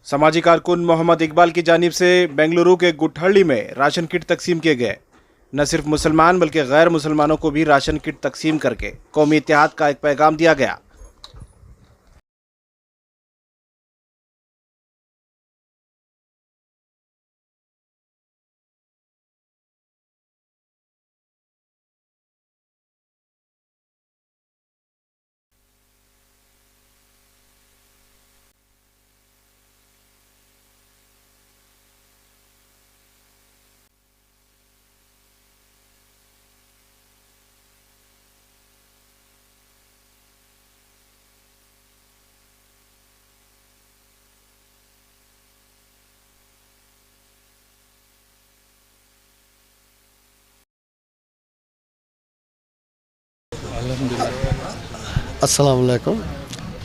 समाजी कारकुन मोहम्मद इकबाल की जानिब से बेंगलुरु के गुठहल्ली में राशन किट तकसीम किए गए। न सिर्फ मुसलमान बल्कि गैर मुसलमानों को भी राशन किट तकसीम करके कौमी इत्तेहाद का एक पैगाम दिया गया। अस्सलाम वालेकुम,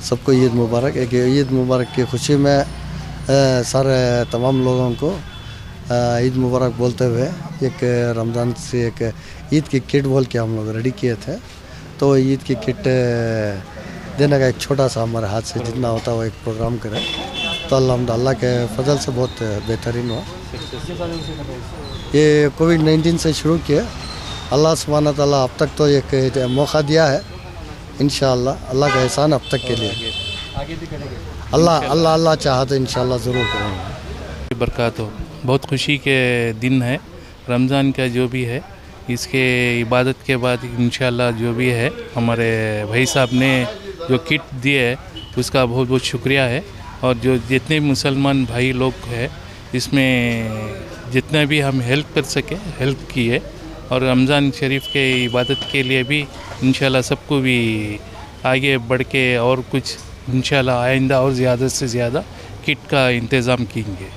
सबको ईद मुबारक। एक ईद मुबारक की खुशी में सारे तमाम लोगों को ईद मुबारक बोलते हुए एक रमज़ान से एक ईद की किट बोल के हम लोग रेडी किए थे। तो ईद की किट देने का एक छोटा सा हमारे हाथ से जितना होता है वो एक प्रोग्राम करें, तो अल्लाह के फजल से बहुत बेहतरीन हुआ। ये कोविड-19 से शुरू किया, अल्लाह सुब्हाना तआला अब तक तो एक मौका दिया है, इंशाअल्लाह अल्लाह का एहसान अब तक के लिए आगे भी करेंगे। अल्लाह चाहा तो इंशाअल्लाह ज़रूर करेंगे। बरकातो बहुत खुशी के दिन है, रमज़ान का जो भी है इसके इबादत के बाद इंशाअल्लाह जो भी है हमारे भाई साहब ने जो किट दिए है उसका बहुत बहुत शुक्रिया है। और जो जितने मुसलमान भाई लोग हैं इसमें जितना भी हम हेल्प कर सके हेल्प की है। और रमज़ान शरीफ के इबादत के लिए भी इंशाल्लाह सबको भी आगे बढ़ के और कुछ इंशाल्लाह आइंदा और ज़्यादा से ज़्यादा किट का इंतज़ाम करेंगे।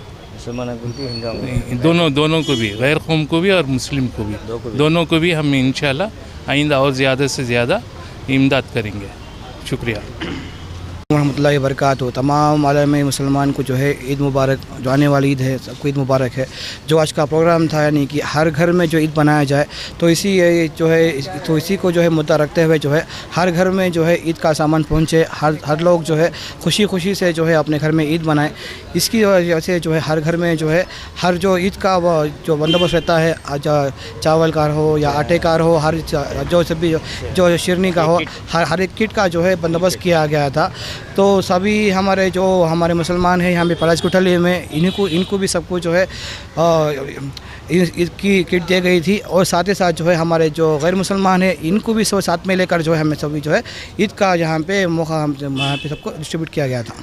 दोनों को भी, गैर कौम को भी और मुस्लिम को भी, दोनों को भी हम इंशाल्लाह आइंदा और ज़्यादा से ज़्यादा इमदाद करेंगे। शुक्रिया रहमतुल्लाहि व बरकातहू। तमाम आलम मुसलमान को जो है ईद मुबारक, जो आने वाली ईद है सबको ईद मुबारक है। जो आज का प्रोग्राम था यानी कि हर घर में जो ईद बनाया जाए, तो इसी को जो है मुद्दा रखते हुए जो है हर घर में जो है ईद का सामान पहुँचे, हर लोग जो है खुशी से जो है अपने घर में ईद बनाएं। इसकी वजह से जो है हर घर में जो है हर जो ईद का जो बंदोबस्त रहता है, चावल का हो या आटे का हो, हर जो सभी जो शिरनी का हो, हर एक किट का जो है बंदोबस्त किया गया था। तो सभी हमारे मुसलमान हैं यहाँ पे पलाज गुठहल्ली में, इनको भी सबको जो है इसकी किट दी गई थी। और साथ ही साथ जो है हमारे जो गैर मुसलमान हैं इनको भी सब साथ में लेकर जो है हमें सभी जो है ईद का यहाँ पे मौका यहाँ पे सबको डिस्ट्रीब्यूट किया गया था।